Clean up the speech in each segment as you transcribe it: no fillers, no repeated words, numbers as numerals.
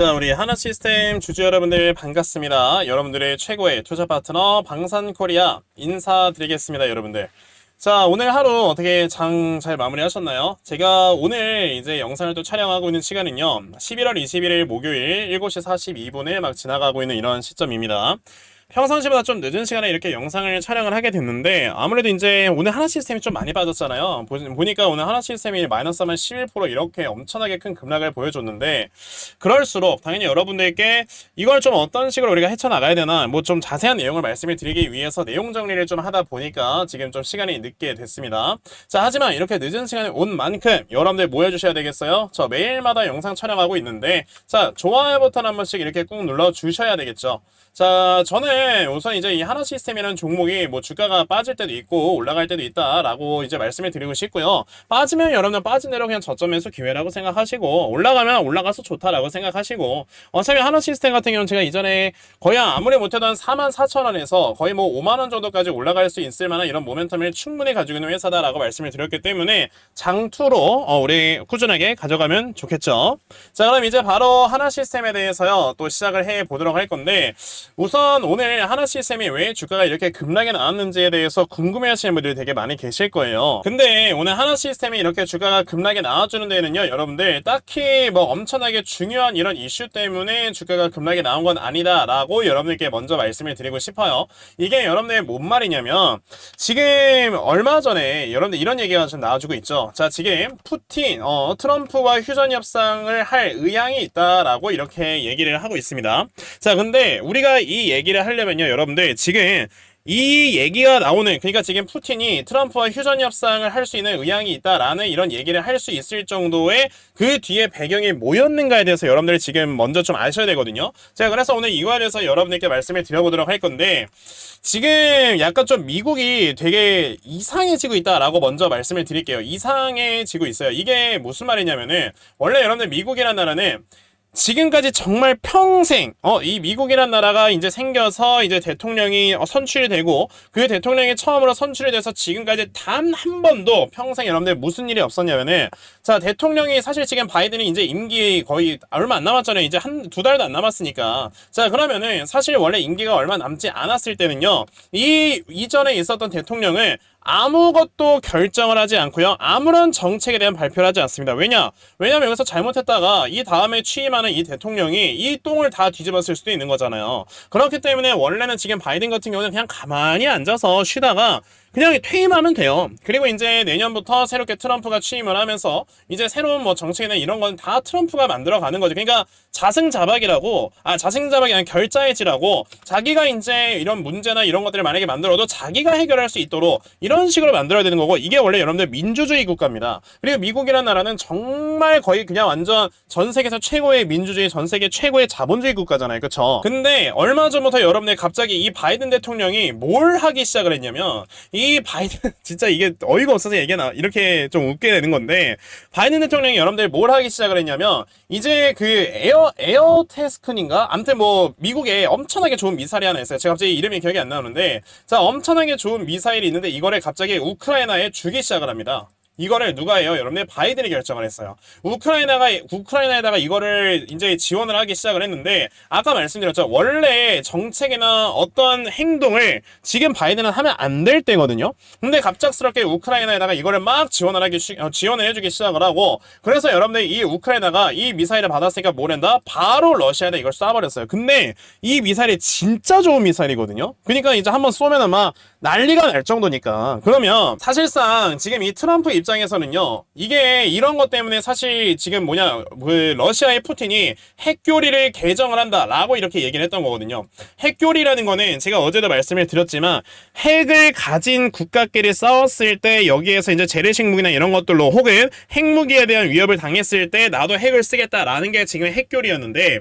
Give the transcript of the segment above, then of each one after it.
자, 우리 하나시스템 주주 여러분들 반갑습니다. 여러분들의 최고의 투자 파트너 방산코리아 인사드리겠습니다, 여러분들. 자, 오늘 하루 어떻게 장 잘 마무리하셨나요? 제가 오늘 이제 영상을 또 촬영하고 있는 시간은요, 11월 21일 목요일 7시 42분을 막 지나가고 있는 이런 시점입니다. 평상시보다 좀 늦은 시간에 이렇게 영상을 촬영을 하게 됐는데, 아무래도 이제 오늘 하나시스템이 좀 많이 빠졌잖아요. 보니까 오늘 하나시스템이 마이너스 한 11% 이렇게 엄청나게 큰 급락을 보여줬는데, 그럴수록 당연히 여러분들께 이걸 좀 어떤 식으로 우리가 헤쳐나가야 되나, 뭐 좀 자세한 내용을 말씀을 드리기 위해서 내용 정리를 좀 하다 보니까 지금 좀 시간이 늦게 됐습니다. 자, 하지만 이렇게 늦은 시간에 온 만큼 여러분들 모여주셔야 되겠어요. 저 매일마다 영상 촬영하고 있는데, 자, 좋아요 버튼 한 번씩 이렇게 꾹 눌러주셔야 되겠죠. 자, 저는 우선 이제 이 하나시스템이라는 종목이 뭐 주가가 빠질 때도 있고 올라갈 때도 있다라고 이제 말씀을 드리고 싶고요. 빠지면 여러분은 빠진 대로 그냥 저점 매수 기회라고 생각하시고, 올라가면 올라가서 좋다라고 생각하시고, 어차피 하나시스템 같은 경우는 제가 이전에 거의 아무리 못해도 한 44,000원에서 거의 뭐 5만원 정도까지 올라갈 수 있을 만한 이런 모멘텀을 충분히 가지고 있는 회사다라고 말씀을 드렸기 때문에 장투로 우리 꾸준하게 가져가면 좋겠죠. 자, 그럼 이제 바로 하나시스템에 대해서요 또 시작을 해 보도록 할 건데, 우선 오늘 하나시스템이 왜 주가가 이렇게 급락이 나왔는지에 대해서 궁금해하시는 분들이 되게 많이 계실 거예요. 근데 오늘 하나시스템이 이렇게 주가가 급락이 나와주는 데는요, 여러분들 딱히 뭐 엄청나게 중요한 이런 이슈 때문에 주가가 급락이 나온 건 아니다 라고 여러분들께 먼저 말씀을 드리고 싶어요. 이게 여러분들 뭔 말이냐면, 지금 얼마 전에 여러분들 이런 얘기가 좀 나와주고 있죠. 자, 지금 푸틴 트럼프와 휴전 협상을 할 의향이 있다라고 이렇게 얘기를 하고 있습니다. 자, 근데 우리가 이 얘기를 하려면요, 여러분들 지금 이 얘기가 나오는, 그러니까 지금 푸틴이 트럼프와 휴전 협상을 할 수 있는 의향이 있다라는 이런 얘기를 할 수 있을 정도의 그 뒤에 배경이 뭐였는가에 대해서 여러분들 지금 먼저 좀 아셔야 되거든요. 제가 그래서 오늘 이거에 대해서 여러분들께 말씀을 드려보도록 할 건데, 지금 약간 좀 미국이 되게 이상해지고 있다라고 먼저 말씀을 드릴게요. 이상해지고 있어요. 이게 무슨 말이냐면은, 원래 여러분들 미국이라는 나라는 지금까지 정말 평생 이 미국이란 나라가 이제 생겨서 이제 대통령이 선출이 되고, 그 대통령이 처음으로 선출이 돼서 지금까지 단 한 번도 평생 여러분들 무슨 일이 없었냐면은, 자, 대통령이 사실 지금 바이든이 이제 임기 거의 얼마 안 남았잖아요. 이제 두 달도 안 남았으니까. 자, 그러면은 사실 원래 임기가 얼마 남지 않았을 때는요, 이 이전에 있었던 대통령을 아무것도 결정을 하지 않고요, 아무런 정책에 대한 발표를 하지 않습니다. 왜냐면 여기서 잘못했다가 이 다음에 취임하는 이 대통령이 이 똥을 다 뒤집었을 수도 있는 거잖아요. 그렇기 때문에 원래는 지금 바이든 같은 경우는 그냥 가만히 앉아서 쉬다가 그냥 퇴임하면 돼요. 그리고 이제 내년부터 새롭게 트럼프가 취임을 하면서 이제 새로운 뭐 정책이나 이런 건 다 트럼프가 만들어가는 거죠. 그러니까 자승자박이라고, 자승자박이 아니라 결자해지라고, 자기가 이제 이런 문제나 이런 것들을 만약에 만들어도 자기가 해결할 수 있도록 이런 식으로 만들어야 되는 거고, 이게 원래 여러분들 민주주의 국가입니다. 그리고 미국이라는 나라는 정말 거의 그냥 완전 전 세계에서 최고의 민주주의, 전 세계 최고의 자본주의 국가잖아요. 그쵸? 근데 얼마 전부터 여러분들 갑자기 이 바이든 대통령이 뭘 하기 시작을 했냐면, 이 바이든 진짜 이게 어이가 없어서 얘기나 이렇게 좀 웃게 되는 건데, 바이든 대통령이 여러분들 뭘 하기 시작을 했냐면, 이제 그 에어 테스크인가? 아무튼 뭐 미국에 엄청나게 좋은 미사일이 하나 있어요. 제가 갑자기 이름이 기억이 안 나오는데, 자, 엄청나게 좋은 미사일이 있는데 이거를 갑자기 우크라이나에 주기 시작을 합니다. 이거를 누가 해요? 여러분들 바이든이 결정을 했어요. 우크라이나에다가 이거를 이제 지원을 하기 시작을 했는데, 아까 말씀드렸죠. 원래 정책이나 어떤 행동을 지금 바이든은 하면 안 될 때거든요. 근데 갑작스럽게 우크라이나에다가 이거를 막 지원을 해주기 시작을 하고, 그래서 여러분들 이 우크라이나가 이 미사일을 받았으니까 뭘 한다? 바로 러시아에다 이걸 쏴버렸어요. 근데 이 미사일이 진짜 좋은 미사일이거든요. 그러니까 이제 한번 쏘면은 막 난리가 날 정도니까. 그러면 사실상 지금 이 트럼프 입장에서는요, 이게 이런 것 때문에 사실 지금 그 러시아의 푸틴이 핵교리를 개정을 한다라고 이렇게 얘기를 했던 거거든요. 핵교리라는 거는 제가 어제도 말씀을 드렸지만, 핵을 가진 국가끼리 싸웠을 때 여기에서 이제 재래식 무기나 이런 것들로, 혹은 핵무기에 대한 위협을 당했을 때 나도 핵을 쓰겠다라는 게 지금 핵교리였는데,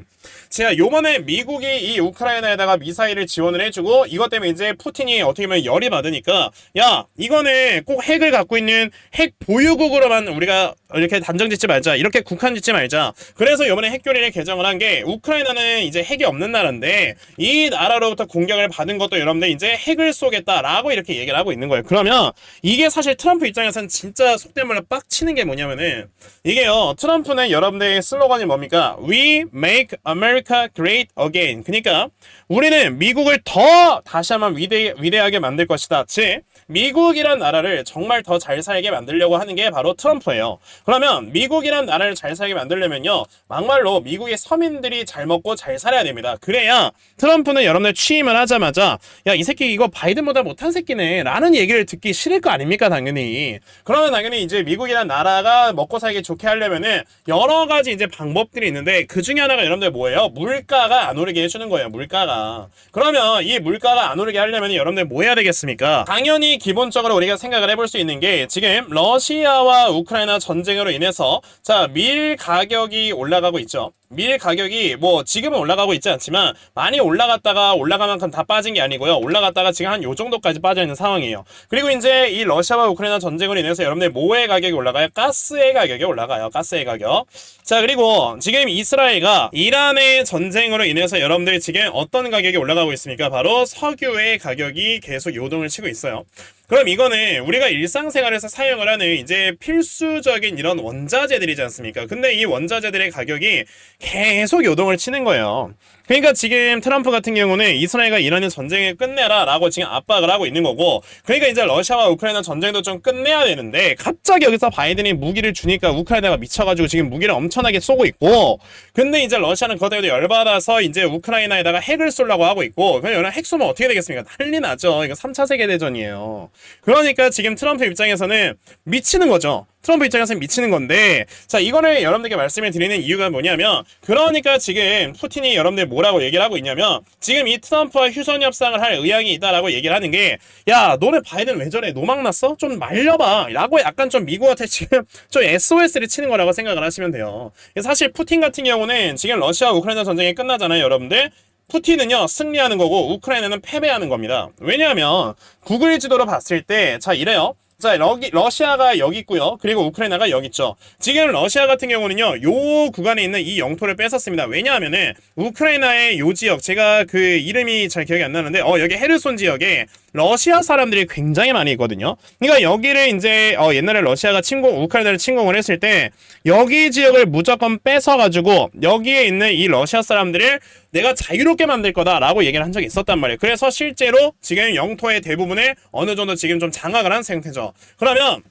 제가 요번에 미국이 이 우크라이나에다가 미사일을 지원을 해주고, 이것 때문에 이제 푸틴이 어떻게 보면 열이 받으니까, 야, 이거는 꼭 핵을 갖고 있는 핵 보유국으로만 우리가 이렇게 단정 짓지 말자, 이렇게 국한 짓지 말자. 그래서 이번에 핵교리를 개정을 한 게, 우크라이나는 이제 핵이 없는 나라인데 이 나라로부터 공격을 받은 것도 여러분들 이제 핵을 쏘겠다라고 이렇게 얘기를 하고 있는 거예요. 그러면 이게 사실 트럼프 입장에서는 진짜 속된 말로 빡치는 게 뭐냐면은, 이게요, 트럼프는 여러분들의 슬로건이 뭡니까? We make America great again. 그러니까 우리는 미국을 더 다시 한번 위대하게 만들 것이다. 즉 미국이란 나라를 정말 더 잘 살게 만들려고 하는 게 바로 트럼프예요. 그러면 미국이란 나라를 잘 살게 만들려면요, 막말로 미국의 서민들이 잘 먹고 잘 살아야 됩니다. 그래야 트럼프는 여러분들 취임을 하자마자 야, 이 새끼 이거 바이든보다 못한 새끼네 라는 얘기를 듣기 싫을 거 아닙니까? 당연히. 그러면 당연히 이제 미국이란 나라가 먹고 살기 좋게 하려면은 여러 가지 이제 방법들이 있는데, 그 중에 하나가 여러분들 뭐예요? 물가가 안 오르게 해주는 거예요. 물가가. 그러면 이 물가가 안 오르게 하려면 여러분들 뭐 해야 되겠습니까? 당연히 기본적으로 우리가 생각을 해볼 수 있는 게, 지금 러시아와 우크라이나 전쟁으로 인해서 자, 밀 가격이 올라가고 있죠. 밀 가격이 뭐 지금은 올라가고 있지 않지만 많이 올라갔다가 올라간 만큼 다 빠진 게 아니고요. 올라갔다가 지금 한 요 정도까지 빠져 있는 상황이에요. 그리고 이제 이 러시아와 우크라이나 전쟁으로 인해서 여러분들 뭐의 가격이 올라가요? 가스의 가격이 올라가요. 가스의 가격. 자, 그리고 지금 이스라엘과 이란의 전쟁으로 인해서 여러분들 지금 어떤 가격이 올라가고 있습니까? 바로 석유의 가격이 계속 요동을 치고 있어요. 그럼 이거는 우리가 일상생활에서 사용을 하는 이제 필수적인 이런 원자재들이지 않습니까? 근데 이 원자재들의 가격이 계속 요동을 치는 거예요. 그러니까 지금 트럼프 같은 경우는 이스라엘과 이란의 전쟁을 끝내라 라고 지금 압박을 하고 있는 거고, 그러니까 이제 러시아와 우크라이나 전쟁도 좀 끝내야 되는데, 갑자기 여기서 바이든이 무기를 주니까 우크라이나가 미쳐가지고 지금 무기를 엄청나게 쏘고 있고, 근데 이제 러시아는 그것에도 열받아서 이제 우크라이나에다가 핵을 쏘려고 하고 있고, 그럼 핵 쏘면 어떻게 되겠습니까? 난리 나죠. 이거 3차 세계대전이에요. 그러니까 지금 트럼프 입장에서는 미치는 거죠. 트럼프 입장에서는 미치는 건데, 자, 이거를 여러분들께 말씀을 드리는 이유가 뭐냐면, 그러니까 지금 푸틴이 여러분들 뭐라고 얘기를 하고 있냐면, 지금 이 트럼프와 휴전 협상을 할 의향이 있다라고 얘기를 하는 게, 야, 너네 바이든 왜 저래? 노망 났어? 좀 말려봐 라고 약간 좀 미국한테 지금 좀 SOS를 치는 거라고 생각을 하시면 돼요. 사실 푸틴 같은 경우는 지금 러시아 우크라이나 전쟁이 끝나잖아요, 여러분들. 푸틴은요, 승리하는 거고 우크라이나는 패배하는 겁니다. 왜냐하면 구글 지도로 봤을 때, 자, 이래요. 자, 러시아가 여기 있고요. 그리고 우크라이나가 여기 있죠. 지금 러시아 같은 경우는요, 요 구간에 있는 이 영토를 뺏었습니다. 왜냐하면은 우크라이나의 요 지역, 제가 그 이름이 잘 기억이 안 나는데, 여기 헤르손 지역에 러시아 사람들이 굉장히 많이 있거든요. 그러니까 여기를 이제 옛날에 러시아가 우크라이나를 침공을 했을 때 여기 지역을 무조건 뺏어가지고 여기에 있는 이 러시아 사람들을 내가 자유롭게 만들 거다라고 얘기를 한 적이 있었단 말이에요. 그래서 실제로 지금 영토의 대부분을 어느 정도 지금 좀 장악을 한 상태죠. 그러면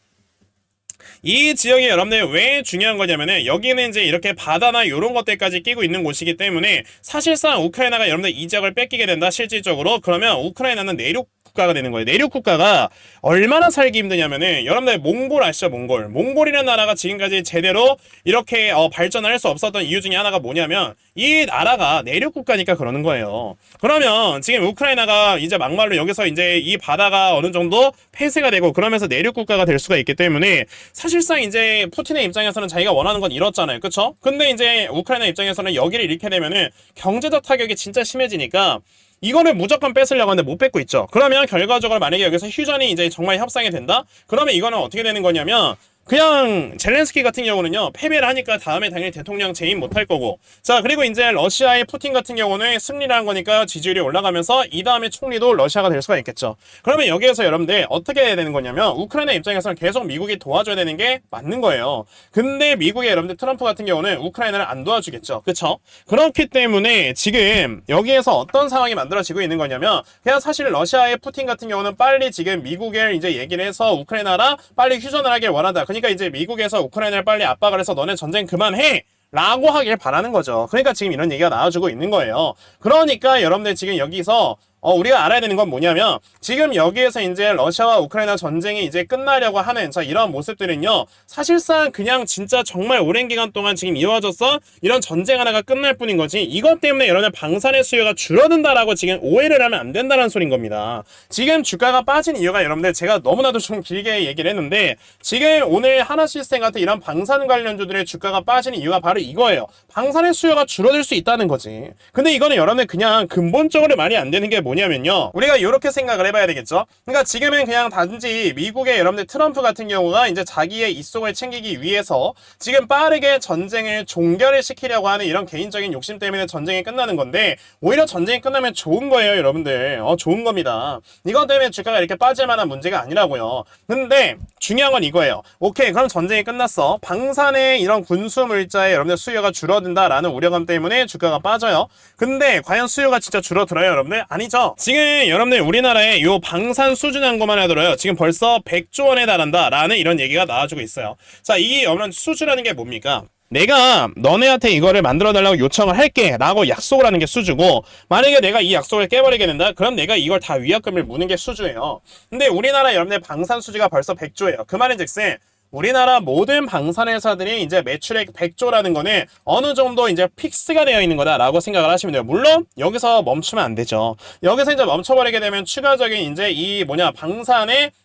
이 지역이 여러분들 왜 중요한 거냐면은, 여기는 이제 이렇게 바다나 이런 것들까지 끼고 있는 곳이기 때문에 사실상 우크라이나가 여러분들 이 지역을 뺏기게 된다, 실질적으로. 그러면 우크라이나는 내륙 국가가 되는 거예요. 내륙 국가가 얼마나 살기 힘드냐면은, 여러분들 몽골 아시죠? 몽골이라는 나라가 지금까지 제대로 이렇게 발전을 할 수 없었던 이유 중에 하나가 뭐냐면, 이 나라가 내륙 국가니까 그러는 거예요. 그러면 지금 우크라이나가 이제 막말로 여기서 이제 이 바다가 어느 정도 폐쇄가 되고 그러면서 내륙 국가가 될 수가 있기 때문에, 사실상 이제 푸틴의 입장에서는 자기가 원하는 건 이렇잖아요. 그쵸? 근데 이제 우크라이나 입장에서는 여기를 잃게 되면은 경제적 타격이 진짜 심해지니까 이거를 무조건 뺏으려고 하는데 못 뺏고 있죠. 그러면 결과적으로 만약에 여기서 휴전이 이제 정말 협상이 된다? 그러면 이거는 어떻게 되는 거냐면, 그냥 젤렌스키 같은 경우는요, 패배를 하니까 다음에 당연히 대통령 재임 못할 거고, 자, 그리고 이제 러시아의 푸틴 같은 경우는 승리를 한 거니까 지지율이 올라가면서 이 다음에 총리도 러시아가 될 수가 있겠죠. 그러면 여기에서 여러분들 어떻게 해야 되는 거냐면, 우크라이나 입장에서는 계속 미국이 도와줘야 되는 게 맞는 거예요. 근데 미국의 여러분들 트럼프 같은 경우는 우크라이나를 안 도와주겠죠. 그쵸? 그렇기 때문에 지금 여기에서 어떤 상황이 만들어지고 있는 거냐면, 그냥 사실 러시아의 푸틴 같은 경우는 빨리 지금 미국에 이제 얘기를 해서 우크라이나랑 빨리 휴전을 하길 원한다. 그러니까 이제 미국에서 우크라이나를 빨리 압박을 해서 너네 전쟁 그만해! 라고 하길 바라는 거죠. 그러니까 지금 이런 얘기가 나와주고 있는 거예요. 그러니까 여러분들 지금 여기서 우리가 알아야 되는 건 뭐냐면, 지금 여기에서 이제 러시아와 우크라이나 전쟁이 이제 끝나려고 하는 이런 모습들은요, 사실상 그냥 진짜 정말 오랜 기간 동안 지금 이어졌어 이런 전쟁 하나가 끝날 뿐인 거지, 이것 때문에 여러분들 방산의 수요가 줄어든다라고 지금 오해를 하면 안 된다는 소린 겁니다. 지금 주가가 빠진 이유가, 여러분들 제가 너무나도 좀 길게 얘기를 했는데, 지금 오늘 하나시스템 같은 이런 방산 관련주들의 주가가 빠지는 이유가 바로 이거예요. 방산의 수요가 줄어들 수 있다는 거지. 근데 이거는 여러분들 그냥 근본적으로 말이 안 되는 게 뭐냐면요, 우리가 이렇게 생각을 해봐야 되겠죠. 그러니까 지금은 그냥 단지 미국의 여러분들 트럼프 같은 경우가 이제 자기의 이속을 챙기기 위해서 지금 빠르게 전쟁을 종결을 시키려고 하는 이런 개인적인 욕심 때문에 전쟁이 끝나는 건데, 오히려 전쟁이 끝나면 좋은 거예요 여러분들. 좋은 겁니다. 이것 때문에 주가가 이렇게 빠질 만한 문제가 아니라고요. 근데 중요한 건 이거예요. 오케이, 그럼 전쟁이 끝났어. 방산의 이런 군수 물자의 여러분들 수요가 줄어든다라는 우려감 때문에 주가가 빠져요. 근데 과연 수요가 진짜 줄어들어요 여러분들? 아니죠. 지금 여러분들 우리나라의 요 방산 수준한 것만 하더라요, 지금 벌써 100조 원에 달한다 라는 이런 얘기가 나와주고 있어요. 자, 이 여러분 수주라는 게 뭡니까? 내가 너네한테 이거를 만들어 달라고 요청을 할게 라고 약속을 하는 게 수주고, 만약에 내가 이 약속을 깨버리게 된다, 그럼 내가 이걸 다 위약금을 무는 게 수주예요. 근데 우리나라 여러분들 방산 수주가 벌써 100조예요. 그 말인즉슨 우리나라 모든 방산회사들이 이제 매출액 100조라는 거는 어느 정도 이제 픽스가 되어 있는 거다라고 생각을 하시면 돼요. 물론 여기서 멈추면 안 되죠. 여기서 이제 멈춰버리게 되면 추가적인 이제 이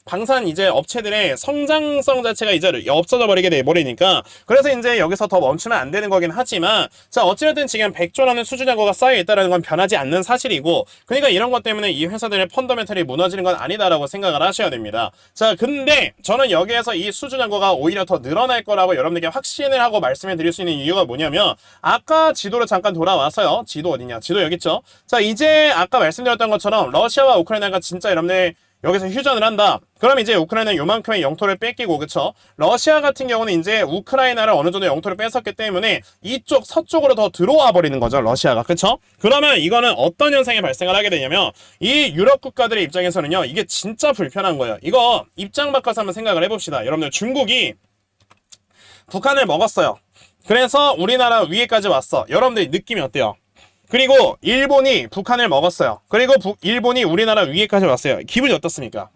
방산 이제 업체들의 성장성 자체가 이제 없어져 버리게 돼 버리니까, 그래서 이제 여기서 더 멈추면 안 되는 거긴 하지만, 자, 어찌됐든 지금 100조라는 수주 잔고가 쌓여 있다는 건 변하지 않는 사실이고, 그러니까 이런 것 때문에 이 회사들의 펀더멘털이 무너지는 건 아니다라고 생각을 하셔야 됩니다. 자, 근데 저는 여기에서 이 수주 잔고 가 오히려 더 늘어날 거라고 여러분들께 확신을 하고 말씀을 드릴 수 있는 이유가 뭐냐면, 아까 지도로 잠깐 돌아와서요. 지도 어디냐? 지도 여기 있죠. 자, 이제 아까 말씀드렸던 것처럼 러시아와 우크라이나가 진짜 여러분들 여기서 휴전을 한다. 그럼 이제 우크라이나는 요만큼의 영토를 뺏기고, 그쵸? 러시아 같은 경우는 이제 우크라이나를 어느 정도 영토를 뺏었기 때문에 이쪽 서쪽으로 더 들어와 버리는 거죠, 러시아가. 그쵸? 그러면 이거는 어떤 현상이 발생을 하게 되냐면, 이 유럽 국가들의 입장에서는요, 이게 진짜 불편한 거예요. 이거 입장 바꿔서 한번 생각을 해봅시다. 여러분들, 중국이 북한을 먹었어요. 그래서 우리나라 위에까지 왔어. 여러분들 느낌이 어때요? 그리고 일본이 북한을 먹었어요. 그리고 일본이 우리나라 위에까지 왔어요. 기분이 어떻습니까?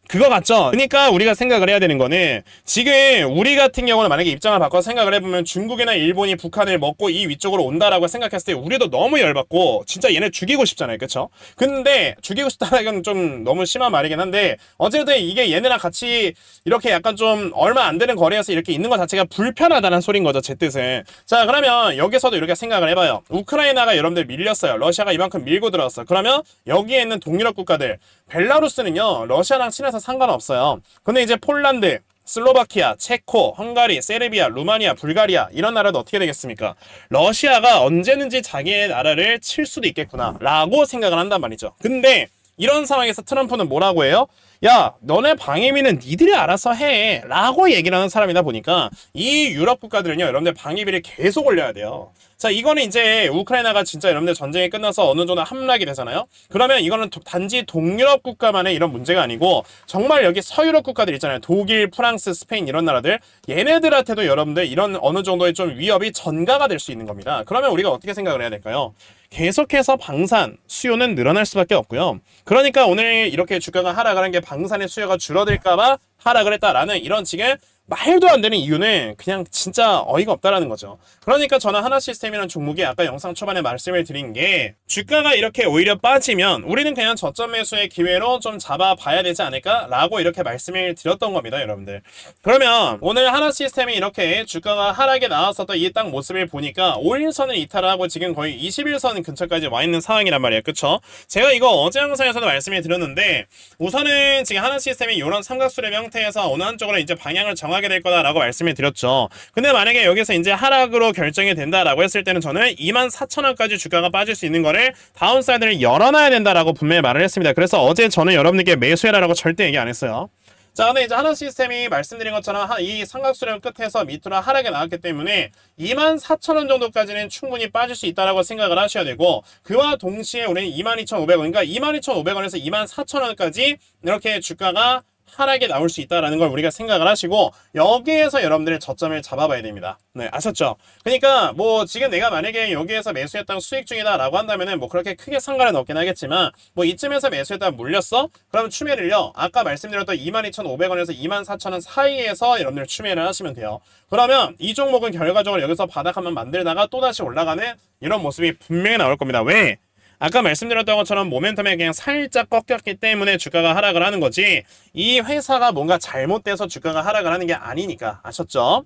그거 같죠? 그러니까 우리가 생각을 해야 되는 거는, 지금 우리 같은 경우는 만약에 입장을 바꿔서 생각을 해보면 중국이나 일본이 북한을 먹고 이 위쪽으로 온다라고 생각했을 때 우리도 너무 열받고 진짜 얘네 죽이고 싶잖아요. 그쵸? 근데 죽이고 싶다는 건 좀 너무 심한 말이긴 한데, 어쨌든 이게 얘네랑 같이 이렇게 약간 좀 얼마 안 되는 거리에서 이렇게 있는 것 자체가 불편하다는 소린 거죠, 제 뜻은. 자, 그러면 여기서도 이렇게 생각을 해봐요. 우크라이나가 여러분들 밀렸어요. 러시아가 이만큼 밀고 들어왔어. 그러면 여기에 있는 동유럽 국가들, 벨라루스는요 러시아랑 친해서 상관없어요. 근데 이제 폴란드, 슬로바키아, 체코, 헝가리, 세르비아, 루마니아, 불가리아, 이런 나라도 어떻게 되겠습니까? 러시아가 언제든지 자기의 나라를 칠 수도 있겠구나 라고 생각을 한단 말이죠. 근데 이런 상황에서 트럼프는 뭐라고 해요? 야, 너네 방위비는 니들이 알아서 해 라고 얘기를 하는 사람이다 보니까, 이 유럽 국가들은요 여러분들 방위비를 계속 올려야 돼요. 자, 이거는 이제 우크라이나가 진짜 여러분들 전쟁이 끝나서 어느 정도 함락이 되잖아요. 그러면 이거는 단지 동유럽 국가만의 이런 문제가 아니고, 정말 여기 서유럽 국가들 있잖아요. 독일, 프랑스, 스페인 이런 나라들, 얘네들한테도 여러분들 이런 어느 정도의 좀 위협이 전가가 될 수 있는 겁니다. 그러면 우리가 어떻게 생각을 해야 될까요? 계속해서 방산 수요는 늘어날 수밖에 없고요. 그러니까 오늘 이렇게 주가가 하락을 한 게 방산의 수요가 줄어들까봐 하락을 했다라는 이런 지금 말도 안 되는 이유는 그냥 진짜 어이가 없다라는 거죠. 그러니까 저는 하나시스템이라는 종목이 아까 영상 초반에 말씀을 드린 게, 주가가 이렇게 오히려 빠지면 우리는 그냥 저점 매수의 기회로 좀 잡아봐야 되지 않을까라고 이렇게 말씀을 드렸던 겁니다, 여러분들. 그러면 오늘 하나시스템이 이렇게 주가가 하락에 나왔었던 이 딱 모습을 보니까 5일선을 이탈을 하고 지금 거의 21선 근처까지 와 있는 상황이란 말이에요. 그쵸? 제가 이거 어제 영상에서도 말씀을 드렸는데, 우선은 지금 하나시스템이 이런 삼각수렴 형태에서 어느 한쪽으로 이제 방향을 정하게 될 거다라고 말씀을 드렸죠. 근데 만약에 여기서 이제 하락으로 결정이 된다라고 했을 때는 저는 24,000원까지 주가가 빠질 수 있는 거를 다운사이드를 열어놔야 된다라고 분명히 말을 했습니다. 그래서 어제 저는 여러분들께 매수해라라고 절대 얘기 안 했어요. 자, 근데 이제 하나시스템이 말씀드린 것처럼 이 삼각수렴 끝에서 밑으로 하락에 나왔기 때문에 24,000원 정도까지는 충분히 빠질 수 있다라고 생각을 하셔야 되고, 그와 동시에 우리는 22,500원, 그러니까 22,500원에서 24,000원까지 이렇게 주가가 하락에 나올 수 있다라는 걸 우리가 생각을 하시고, 여기에서 여러분들의 저점을 잡아봐야 됩니다. 네, 아셨죠? 그러니까 뭐 지금 내가 만약에 여기에서 매수했다가 수익 중이다라고 한다면은 뭐 그렇게 크게 상관은 없긴 하겠지만, 뭐 이쯤에서 매수했다가 물렸어? 그러면 추매를요, 아까 말씀드렸던 22,500원에서 24,000원 사이에서 여러분들 추매를 하시면 돼요. 그러면 이 종목은 결과적으로 여기서 바닥 한번 만들다가 또다시 올라가는 이런 모습이 분명히 나올 겁니다. 왜? 아까 말씀드렸던 것처럼 모멘텀에 그냥 살짝 꺾였기 때문에 주가가 하락을 하는 거지, 이 회사가 뭔가 잘못돼서 주가가 하락을 하는 게 아니니까. 아셨죠?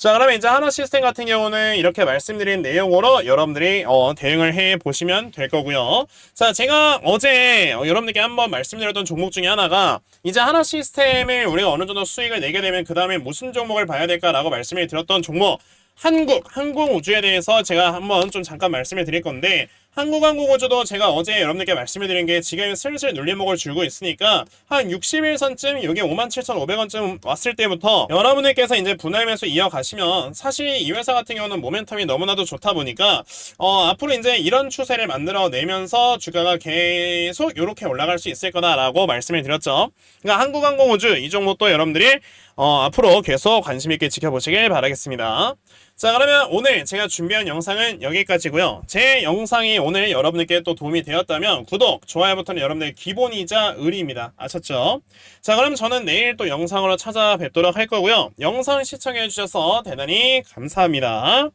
자, 그러면 이제 하나 시스템 같은 경우는 이렇게 말씀드린 내용으로 여러분들이 대응을 해 보시면 될 거고요. 자, 제가 어제 여러분들께 한번 말씀드렸던 종목 중에 하나가 이제 하나 시스템을 우리가 어느 정도 수익을 내게 되면 그 다음에 무슨 종목을 봐야 될까라고 말씀을 드렸던 종목 항공우주에 대해서 제가 한번 좀 잠깐 말씀을 드릴 건데 항공우주도 제가 어제 여러분들께 말씀을 드린 게 지금 슬슬 눌림목을 줄고 있으니까 한 60일선쯤 여기 57,500원쯤 왔을 때부터 여러분들께서 이제 분할 매수 이어가시면 사실 이 회사 같은 경우는 모멘텀이 너무나도 좋다 보니까 앞으로 이제 이런 추세를 만들어내면서 주가가 계속 이렇게 올라갈 수 있을 거다라고 말씀을 드렸죠. 그러니까 한국항공우주 이 종목도 여러분들이 앞으로 계속 관심 있게 지켜보시길 바라겠습니다. 자, 그러면 오늘 제가 준비한 영상은 여기까지고요. 제 영상이 오늘 여러분들께 또 도움이 되었다면 구독, 좋아요 버튼은 여러분들의 기본이자 의리입니다. 아셨죠? 자, 그럼 저는 내일 또 영상으로 찾아뵙도록 할 거고요. 영상 시청해 주셔서 대단히 감사합니다.